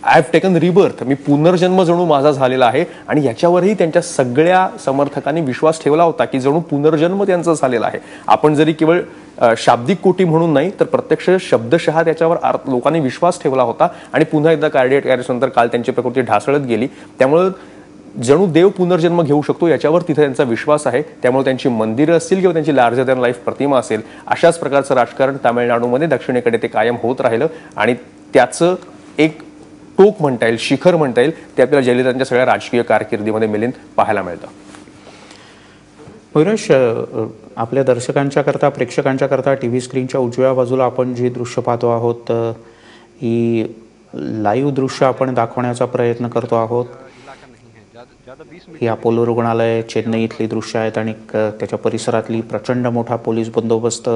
आय हॅव टेकन रिबर्थ, मी पुनर्जन्म जणू माझा झालेला आहे. आणि याच्यावरही त्यांच्या सगळ्या समर्थकांनी विश्वास ठेवला होता की जणू पुनर्जन्म त्यांचा झालेला आहे. आपण जरी केवळ शाब्दिक कोटी म्हणून नाही तर प्रत्यक्ष शब्दशः त्याच्यावर लोकांनी विश्वास ठेवला होता आणि पुन्हा एकदा कार्डियक अरेस्ट नंतर काल त्यांची प्रकृती ढासळत गेली. त्यामुळे जणू देव पुनर्जन्म घेऊ शकतो याच्यावर तिथे त्यांचा विश्वास आहे. त्यामुळे त्यांची मंदिरं असतील किंवा त्यांची लार्जर दॅन लाईफ प्रतिमा असेल, अशाच प्रकारचं राजकारण तामिळनाडूमध्ये दक्षिणेकडे ते कायम होत राहिलं आणि त्याचं एक टोक म्हणता येईल, शिखर म्हणता येईल, ते आपल्याला जयललितांच्या सगळ्या राजकीय कारकिर्दीमध्ये मिलिंद पाहायला मिळतं. मयुरेश, आपल्या दर्शकांच्या करता, प्रेक्षकांच्या करता टी व्ही स्क्रीनच्या उजव्या बाजूला आपण जी दृश्य पाहतो आहोत ही लाईव्ह दृश्य आपण दाखवण्याचा प्रयत्न करतो आहोत. ही अपोलो रुग्णालय चेन्नई इथली दृश्य आहेत आणि त्याच्या परिसरातली प्रचंड मोठा पोलीस बंदोबस्त,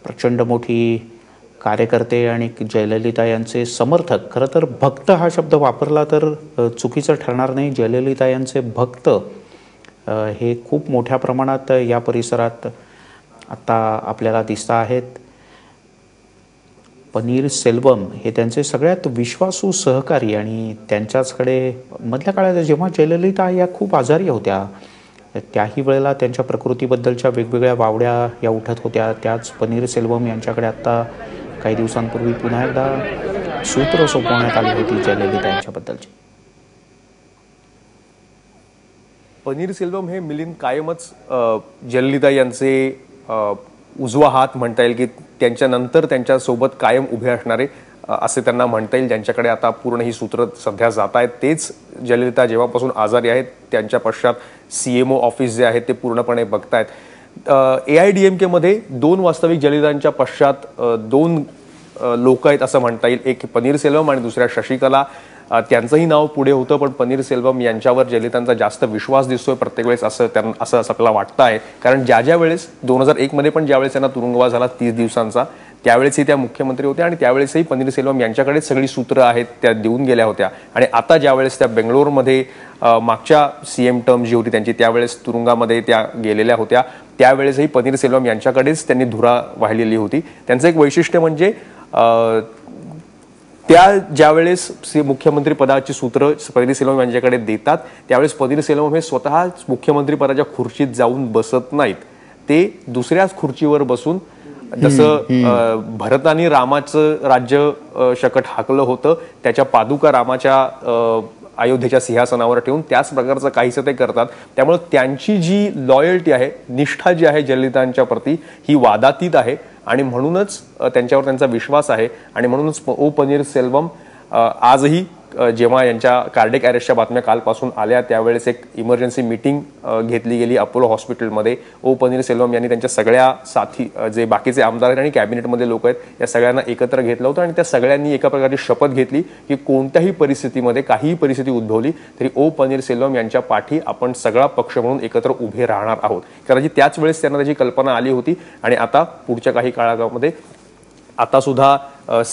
प्रचंड मोठी कार्यकर्ते आणि जयललिता यांचे समर्थक. खरं तर भक्त हा शब्द वापरला तर चुकीचं ठरणार नाही. जयललिता यांचे भक्त हे खूप मोठ्या प्रमाणात या परिसरात आता आपल्याला दिसत आहेत. पनीर सेल्वम हे त्यांचे सगळ्यात विश्वासू सहकारी आणि त्यांच्याचकडे मधल्या काळात जेव्हा जयललिता या खूप आजारी होत्या त्याही वेळेला त्यांच्या प्रकृतीबद्दलच्या वेगवेगळ्या वावड्या या उठत होत्या. त्याच पनीर सेल्वम यांच्याकडे आत्ता काही दिवसांपूर्वी पुन्हा एकदा सूत्र सोपवण्यात आली होती जयललिता यांच्याबद्दलची. पनीर सेल्वम हे मिलिंद कायमच जयललिता यांचे उजवा हात म्हणता येईल, की त्यांच्यानंतर त्यांच्यासोबत कायम उभे असणारे असे त्यांना म्हणता येईल. ज्यांच्याकडे आता पूर्ण ही सूत्र सध्या जात आहेत तेच जयललिता जेव्हापासून आजारी आहेत त्यांच्या पश्चात CMO ऑफिस जे आहे ते पूर्णपणे बघतायत. AIDMK मध्ये 2 वास्तविक जयललितांच्या पश्चात 2 लोक आहेत असं म्हणता येईल. एक पनीर सेल्वम आणि दुसऱ्या शशिकला. त्यांचंही नाव पुढे होतं, पण पनीर सेल्वम यांच्यावर जयललितांचा जास्त विश्वास दिसतोय प्रत्येक वेळेस असं आपल्याला वाटतं आहे. कारण ज्या वेळेस 2001 मध्ये पण ज्यावेळेस त्यांना तुरुंगवास झाला 30 दिवसांचा त्यावेळेसही त्या मुख्यमंत्री होत्या आणि त्यावेळेसही पनीर सेल्वम यांच्याकडेच सगळी सूत्र आहेत त्या देऊन गेल्या होत्या. आणि आता ज्यावेळेस त्या बेंगलोरमध्ये मागच्या CM टर्म जी होती त्यांची त्यावेळेस तुरुंगामध्ये त्या गेलेल्या होत्या त्यावेळेसही पनीर सेल्वम यांच्याकडेच त्यांनी धुरा वाहिलेली होती. त्यांचं एक वैशिष्ट्य म्हणजे त्या ज्यावेळेस मुख्यमंत्री पदाची सूत्र पनीर सेल्वम यांच्याकडे देतात त्यावेळेस पनीर सेल्वम हे स्वतः मुख्यमंत्री पदाच्या खुर्चीत जाऊन बसत नाहीत. ते दुसऱ्याच खुर्चीवर बसून जसं भरतानी रामाचं राज्य शकट हाकलं होतं त्याच्या पादुका रामाच्या अयोध्येच्या सिंहासनावर ठेवून त्याच प्रकारचं काहीसं ते करतात. त्यामुळे त्यांची जी लॉयल्टी आहे, निष्ठा जी आहे जयललितांच्या प्रती ही वादातीत आहे आणि म्हणूनच त्यांच्यावर त्यांचा विश्वास आहे. आणि म्हणूनच पनीर सेल्वम आजही जेव्हा यांच्या कार्डिक अरेस्टच्या बातम्या कालपासून आल्या त्यावेळेस एक इमर्जन्सी मीटिंग घेतली गेली अपोलो हॉस्पिटलमध्ये. पनीर सेल्वम यांनी त्यांच्या सगळ्या साथी जे बाकीचे आमदार आहेत आणि कॅबिनेटमधले लोक आहेत या सगळ्यांना एकत्र घेतलं होतं आणि त्या सगळ्यांनी एका प्रकारची शपथ घेतली की कोणत्याही परिस्थितीमध्ये काहीही परिस्थिती उद्भवली तरी पनीर सेल्वम यांच्या पाठी आपण सगळा पक्ष म्हणून एकत्र उभे राहणार आहोत. कारण त्याच वेळेस त्यांना त्याची कल्पना आली होती आणि आता पुढच्या काही काळामध्ये आता सुद्धा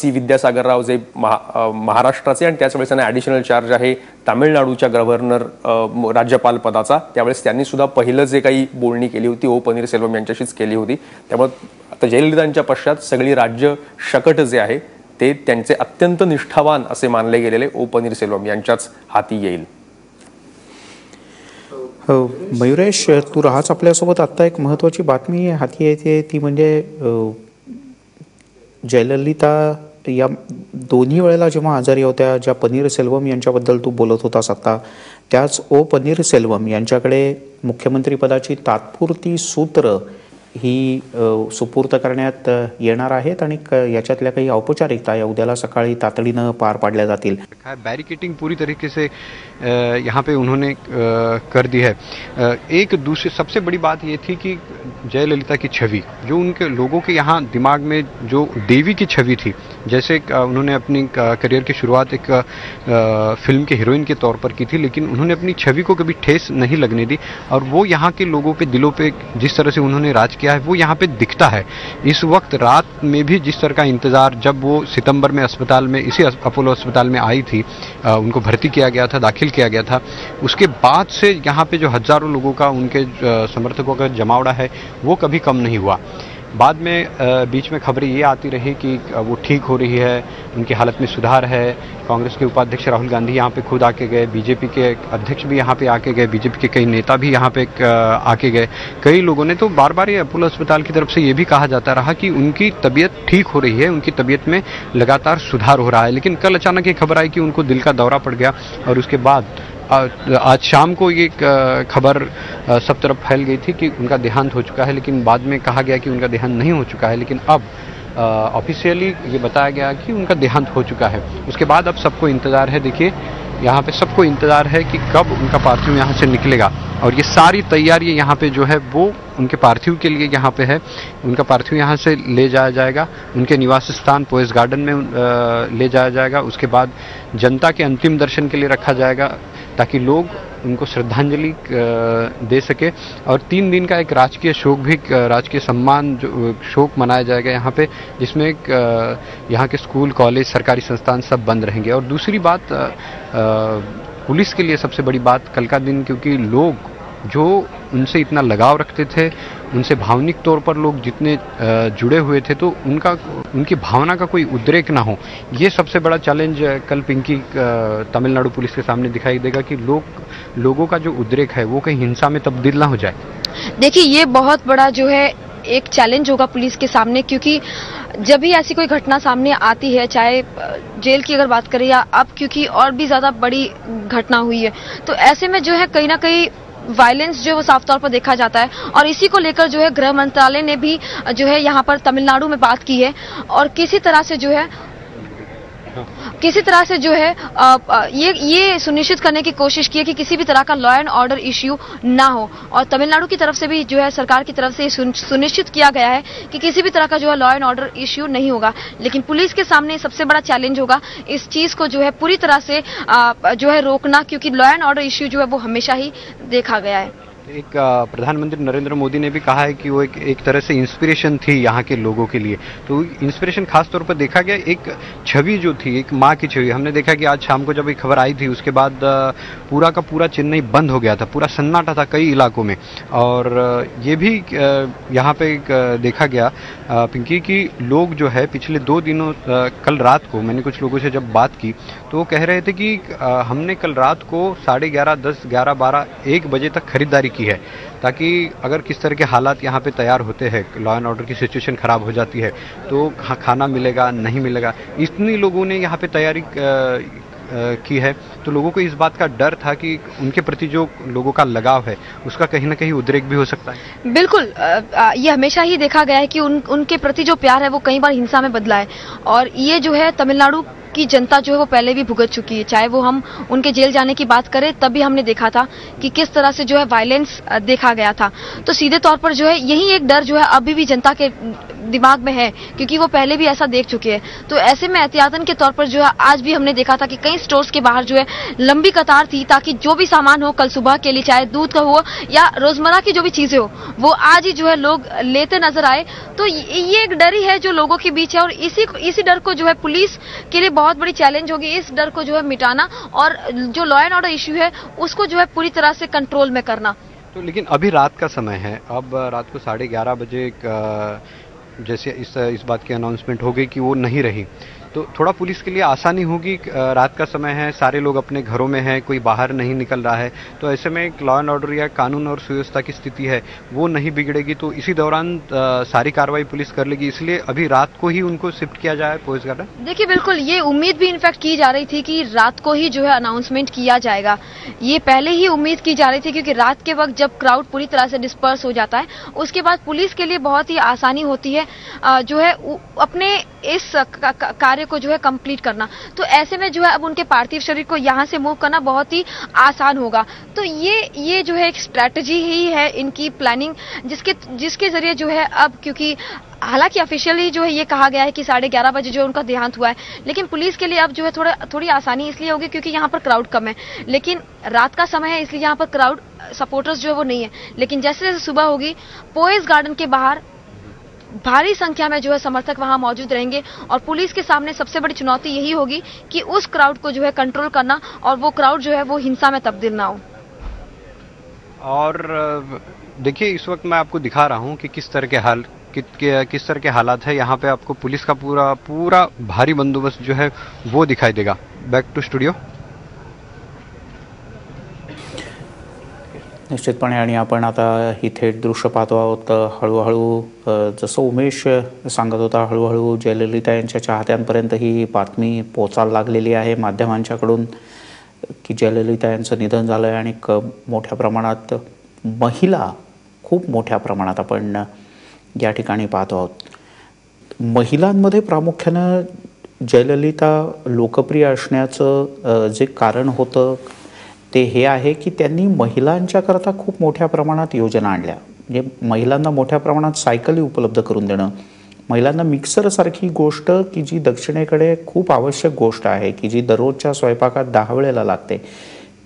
विद्यासागर राव जे महाराष्ट्राचे आणि त्याच वेळेस त्यांना ॲडिशनल चार्ज आहे तामिळनाडूच्या गव्हर्नर राज्यपाल पदाचा त्यावेळेस त्यांनी सुद्धा पहिलं जे काही बोलणी केली होती पनीर सेल्वम यांच्याशीच केली होती. त्यामुळे आता जयललितांच्या पश्चात सगळी राज्य शकट जे आहे ते त्यांचे अत्यंत निष्ठावान असे मानले गेलेले पनीर सेल्वम यांच्याच हाती येईल. मयुरेश, तू राहाच आपल्यासोबत आता एक महत्त्वाची बातमी हाती येते ती म्हणजे जयललिता या दोन्ही वेळेला जेव्हा आजारी होत्या ज्या पनीर सेल्वम यांच्याबद्दल तू बोलत होतास आता त्याच पनीर सेल्वम यांच्याकडे मुख्यमंत्रीपदाची तात्पुरती सूत्र ही सुपूर्त करण्यात येणार आहेत आणि याच्यातल्या काही औपचारिकता या उद्याला सकाळी तातडीनं पार पाडल्या जातील. बैरिकेटिंग पूरी तरीके से यहाँ पे उन्होंने कर दी है. एक दूसरी सबसे बड़ी बात ये थी कि जयललिता की छवि जो उनके लोगों के यहाँ दिमाग में जो देवी की छवि थी, जैसे उन्होंने अपनी करियर की शुरुआत एक फिल्म के हीरोइन के तौर पर की थी लेकिन उन्होंने अपनी छवि को कभी ठेस नहीं लगने दी और वो यहाँ के लोगों पे दिलों पे जिस तरह से उन्होंने राज किया है वो यहाँ पे दिखता है. इस वक्त रात में भी जिस तरह का इंतजार जब वो सितंबर में अस्पताल में इसी अपोलो अस्पताल में आई थी, उनको भर्ती किया गया था, दाखिल किया गया था, उसके बाद से यहाँ पे जो हजारों लोगों का उनके समर्थकों का जमावड़ा है वो कभी कम नहीं हुआ. बाद में बीच में खबरें ये आती रही कि वो ठीक हो रही है, उनकी हालत में सुधार है. कांग्रेस के उपाध्यक्ष राहुल गांधी यहाँ पे खुद आके गए, बीजेपी के अध्यक्ष भी यहाँ पे आके गए, बीजेपी के कई नेता भी यहाँ पे आके गए. कई लोगों ने तो बार बार ये अपोलो अस्पताल की तरफ से ये भी कहा जाता रहा कि उनकी तबीयत ठीक हो रही है, उनकी तबीयत में लगातार सुधार हो रहा है. लेकिन कल अचानक ये खबर आई कि उनको दिल का दौरा पड़ गया और उसके बाद आज शाम को ये खबर सब तरफ फैल गई थी कि उनका देहांत हो चुका है. लेकिन बाद में कहा गया कि उनका देहांत नहीं हो चुका है. लेकिन अब ऑफिशियली ये बताया गया कि उनका देहांत हो चुका है। उसके बाद अब सबको इंतज़ार है, देखिए यहाँ पे सबको इंतज़ार है कि कब उनका पार्थिव यहाँ से निकलेगा, और ये सारी तैयारी यहाँ पे जो है वो उनके पार्थिव के लिए यहाँ पे है। उनका पार्थिव यहाँ से ले जाया जाएगा, उनके निवास स्थान पोएस गार्डन में ले जाया जाएगा। उसके बाद जनता के अंतिम दर्शन के लिए रखा जाएगा ताकि लोग उनको श्रद्धांजलि दे सके, और 3 दिन का एक राजकीय शोक भी, राजकीय सम्मान जो शोक मनाया जाएगा यहाँ पे, जिसमें यहाँ के स्कूल, कॉलेज, सरकारी संस्थान सब बंद रहेंगे। और दूसरी बात, पुलिस के लिए सबसे बड़ी बात कल का दिन, क्योंकि लोग जो उनसे इतना लगाव रखते थे, उनसे भावनिक तौर पर लोग जितने जुड़े हुए थे, तो उनकी भावना का कोई उद्रेक ना हो, ये सबसे बड़ा चैलेंज कल पिंकी तमिलनाडु पुलिस के सामने दिखाई देगा कि लोगों का जो उद्रेक है वो कहीं हिंसा में तब्दील ना हो जाए। देखिए, ये बहुत बड़ा जो है एक चैलेंज होगा पुलिस के सामने, क्योंकि जब भी ऐसी कोई घटना सामने आती है, चाहे जेल की अगर बात करें या अब क्योंकि और भी ज्यादा बड़ी घटना हुई है, तो ऐसे में जो है कहीं ना कहीं वायलेंस जो है वो साफ तौर पर देखा जाता है। और इसी को लेकर जो है गृह मंत्रालय ने भी जो है यहाँ पर तमिलनाडु में बात की है, और किसी तरह से जो है ये सुनिश्चित करने की कोशिश की है कि किसी भी तरह का लॉ एंड ऑर्डर इश्यू ना हो। और तमिलनाडु की तरफ से भी जो है सरकार की तरफ से सुनिश्चित किया गया है कि किसी भी तरह का जो है लॉ एंड ऑर्डर इश्यू नहीं होगा। लेकिन पुलिस के सामने सबसे बड़ा चैलेंज होगा इस चीज को जो है पूरी तरह से जो है रोकना, क्योंकि लॉ एंड ऑर्डर इश्यू जो है वो हमेशा ही देखा गया है। एक प्रधानमंत्री नरेंद्र मोदी ने भी कहा है कि वो एक तरह से इंस्पिरेशन थी यहाँ के लोगों के लिए। तो इंस्पिरेशन खास तौर पर देखा गया, एक छवि जो थी, एक माँ की छवि। हमने देखा कि आज शाम को जब एक खबर आई थी, उसके बाद पूरा का पूरा चेन्नई बंद हो गया था, पूरा सन्नाटा था कई इलाकों में। और ये भी यहाँ पे देखा गया पिंकी की लोग जो है पिछले 2 दिनों, कल रात को मैंने कुछ लोगों से जब बात की तो वो कह रहे थे कि हमने कल रात को 11:30, 10, 11, 12, 1 बजे तक खरीदारी की है, ताकि अगर किस तरह के हालात यहाँ पे तैयार होते हैं, लॉ एंड ऑर्डर की सिचुएशन खराब हो जाती है तो खाना मिलेगा नहीं मिलेगा, इतनी लोगों ने यहाँ पे तैयारी की है। तो लोगों को इस बात का डर था कि उनके प्रति जो लोगों का लगाव है उसका कहीं ना कहीं उद्रेक भी हो सकता है। बिल्कुल, ये हमेशा ही देखा गया है कि उनके प्रति जो प्यार है वो कई बार हिंसा में बदला है, और ये जो है तमिलनाडु की जनता जो है वो पहले भी भुगत चुकी है। चाहे वो हम उनके जेल जाने की बात करें, तब भी हमने देखा था कि किस तरह से जो है वायलेंस देखा गया था। तो सीधे तौर पर जो है यही एक डर जो है अभी भी जनता के दिमाग में है, क्योंकि वो पहले भी ऐसा देख चुके हैं। तो ऐसे में एहतियातन के तौर पर जो है आज भी हमने देखा था कि कई स्टोर्स के बाहर जो है लंबी कतार थी, ताकि जो भी सामान हो कल सुबह के लिए, चाहे दूध का हो या रोजमर्रा की जो भी चीजें हो, वो आज ही जो है लोग लेते नजर आए। तो ये एक डर ही है जो लोगों के बीच है, और इसी डर को जो है पुलिस के लिए बहुत बड़ी चैलेंज होगी, इस डर को जो है मिटाना, और जो लॉ एंड ऑर्डर इश्यू है उसको जो है पूरी तरह से कंट्रोल में करना। तो लेकिन अभी रात का समय है, अब रात को 11:30 बजे जैसे इस बात की अनाउंसमेंट हो गई कि वो नहीं रही, तो थोड़ा पुलिस के लिए आसानी होगी। रात का समय है, सारे लोग अपने घरों में हैं, कोई बाहर नहीं निकल रहा है, तो ऐसे में लॉ एंड ऑर्डर या कानून और सुव्यवस्था की स्थिति है वो नहीं बिगड़ेगी। तो इसी दौरान सारी कार्रवाई पुलिस कर लेगी, इसलिए अभी रात को ही उनको शिफ्ट किया जाए पोएस गार्डन। देखिए, बिल्कुल ये उम्मीद भी इनफैक्ट की जा रही थी कि रात को ही जो है अनाउंसमेंट किया जाएगा। ये पहले ही उम्मीद की जा रही थी, क्योंकि रात के वक्त जब क्राउड पूरी तरह से डिस्पर्स हो जाता है, उसके बाद पुलिस के लिए बहुत ही आसानी होती है जो है अपने इस कार्य को जो है कंप्लीट करना। तो ऐसे में जो है अब उनके पार्थिव शरीर को यहाँ से मूव करना बहुत ही आसान होगा। तो ये जो है एक स्ट्रैटेजी ही है इनकी प्लानिंग, जिसके जरिए जो है अब, क्योंकि हालांकि ऑफिशियली जो है ये कहा गया है कि 11:30 बजे जो उनका देहांत हुआ है, लेकिन पुलिस के लिए अब जो है थोड़ी आसानी इसलिए होगी क्योंकि यहाँ पर क्राउड कम है। लेकिन रात का समय है, इसलिए यहाँ पर क्राउड सपोर्टर्स जो है वो नहीं है। लेकिन जैसे जैसे सुबह होगी, पोएस गार्डन के बाहर भारी संख्या में जो है समर्थक वहां मौजूद रहेंगे, और पुलिस के सामने सबसे बड़ी चुनौती यही होगी कि उस क्राउड को जो है कंट्रोल करना, और वो क्राउड जो है वो हिंसा में तब्दील ना हो। और देखिए, इस वक्त मैं आपको दिखा रहा हूं कि किस तरह के हालात है। यहाँ पे आपको पुलिस का पूरा भारी बंदोबस्त जो है वो दिखाई देगा। Back to studio. निश्चितपणे, आणि आपण आता ही थेट दृश्य पाहतो आहोत। हळूहळू जसं उमेश सांगत होता, हळूहळू जयललिता यांच्या चाहत्यांपर्यंत ही बातमी पोचायला लागलेली आहे माध्यमांच्याकडून की जयललिता यांचं निधन झालं आहे, आणि मोठ्या प्रमाणात महिला, खूप मोठ्या प्रमाणात आपण या ठिकाणी पाहतो आहोत। महिलांमध्ये प्रामुख्यानं जयललिता लोकप्रिय असण्याचं जे कारण होतं ते हे आहे की त्यांनी महिलांच्याकरता खूप मोठ्या प्रमाणात योजना आणल्या. म्हणजे महिलांना मोठ्या प्रमाणात सायकली उपलब्ध करून देणं, महिलांना मिक्सरसारखी गोष्ट की जी दक्षिणेकडे खूप आवश्यक गोष्ट आहे की जी दररोजच्या स्वयंपाकात 10 वेळेला लागते,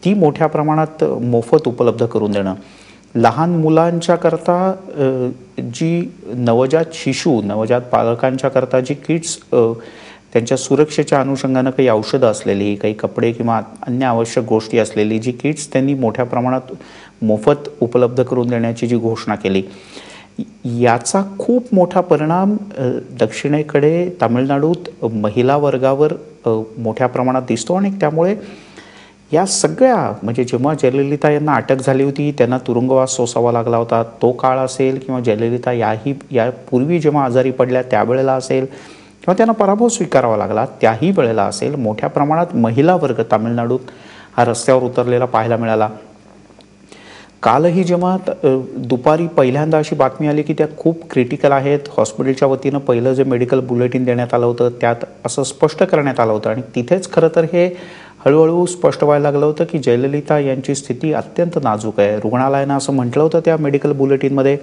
ती मोठ्या प्रमाणात मोफत उपलब्ध करून देणं, लहान मुलांच्या करता जी नवजात पालकांच्या करता जी किट्स त्यांच्या सुरक्षेच्या अनुषंगानं काही औषधं असलेली, काही कपडे किंवा अन्य आवश्यक गोष्टी असलेली जी किट्स त्यांनी मोठ्या प्रमाणात मोफत उपलब्ध करून देण्याची जी घोषणा केली, याचा खूप मोठा परिणाम दक्षिणेकडे तामिळनाडूत महिला वर्गावर मोठ्या प्रमाणात दिसतो. आणि त्यामुळे या सगळ्या म्हणजे जेव्हा जयललिता यांना अटक झाली होती, त्यांना तुरुंगवास सोसावा लागला होता, तो काळ असेल किंवा जयललिता यापूर्वी जेव्हा आजारी पडल्या त्यावेळेला असेल किंवा त्यांना पराभव स्वीकारावा लागला त्याही वेळेला असेल, मोठ्या प्रमाणात महिला वर्ग तामिळनाडूत हा रस्त्यावर उतरलेला पाहायला मिळाला. कालही जेव्हा दुपारी पहिल्यांदा अशी बातमी आली की त्या खूप क्रिटिकल आहेत, हॉस्पिटलच्या वतीनं पहिलं जे मेडिकल बुलेटिन देण्यात आलं होतं त्यात असं स्पष्ट करण्यात आलं होतं आणि तिथेच खरं तर हे हळूहळू स्पष्ट व्हायला लागलं होतं की जयललिता यांची स्थिती अत्यंत नाजूक आहे. रुग्णालयानं असं म्हटलं होतं त्या मेडिकल बुलेटिनमध्ये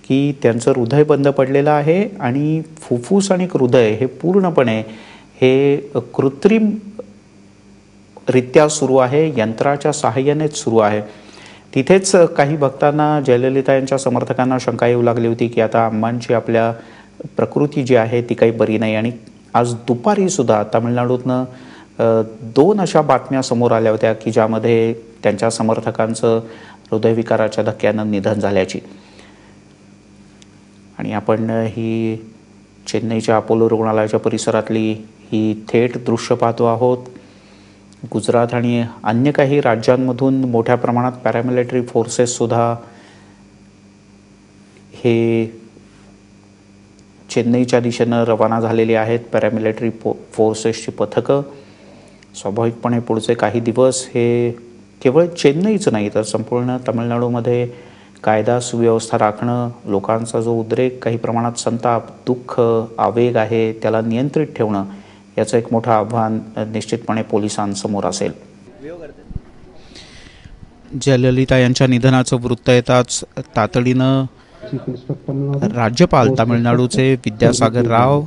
की त्यांचं हृदय बंद पडलेलं आहे आणि फुफ्फुस आणि हृदय हे पूर्णपणे हे कृत्रिमरित्या सुरू आहे, यंत्राच्या सहाय्यानेच सुरू आहे. तिथेच काही भक्तांना, जयललिता यांच्या समर्थकांना शंका येऊ लागली होती की आता अम्मांची आपल्या प्रकृती जी आहे ती काही बरी नाही. आणि आज दुपारी सुद्धा तामिळनाडूतनं 2 अशा बातम्या समोर आल्या होत्या की ज्यामध्ये त्यांच्या समर्थकांचं हृदयविकाराच्या धक्क्यानं निधन झाल्याची. आणि आपण ही चेन्नईच्या अपोलो रुग्णालयाच्या परिसरातली ही थेट दृश्य पाहतो आहोत. गुजरात आणि अन्य काही राज्यांमधून मोठ्या प्रमाणात पॅरामिलिटरी फोर्सेससुद्धा हे चेन्नईच्या दिशेनं रवाना झालेली आहेत. पॅरामिलिटरी फोर्सेसची पथकं स्वाभाविकपणे पुढचे काही दिवस हे केवळ चेन्नईच नाही तर संपूर्ण तामिळनाडूमध्ये कायदा सुव्यवस्था राखणं, लोकांचा जो उद्रेक, काही प्रमाणात संताप, दुःख, आवेग आहे त्याला नियंत्रित ठेवणं, याचं एक मोठं आव्हान निश्चितपणे पोलिसांसमोर असेल. जयललिता यांच्या निधनाचं वृत्त येताच तातडीनं राज्यपाल तामिळनाडूचे विद्यासागर राव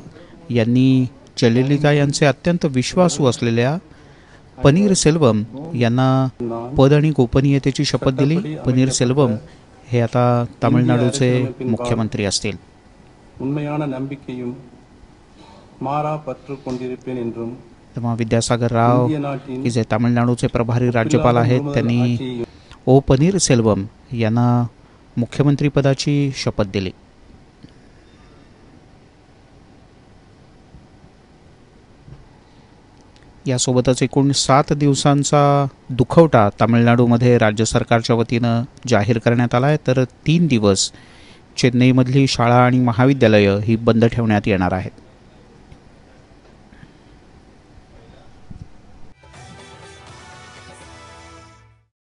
यांनी जयललिता यांचे अत्यंत विश्वासू असलेल्या पनीरसेल्वम यांना पद आणि गोपनीयतेची शपथ दिली. पनीरसेल्वम हे आता तामिळनाडूचे मुख्यमंत्री असतील. तेव्हा विद्यासागर राव की जे तामिळनाडूचे प्रभारी राज्यपाल आहेत त्यांनी ओ पनीरसेल्वम यांना मुख्यमंत्रीपदाची शपथ दिली. यासोबतच एकूण 7 दिवसांचा दुखवटा तामिळनाडूमध्ये राज्य सरकारच्या वतीनं जाहीर करण्यात आला आहे. तर 3 दिवस चेन्नईमधली शाळा आणि महाविद्यालयं ही बंद ठेवण्यात येणार आहेत.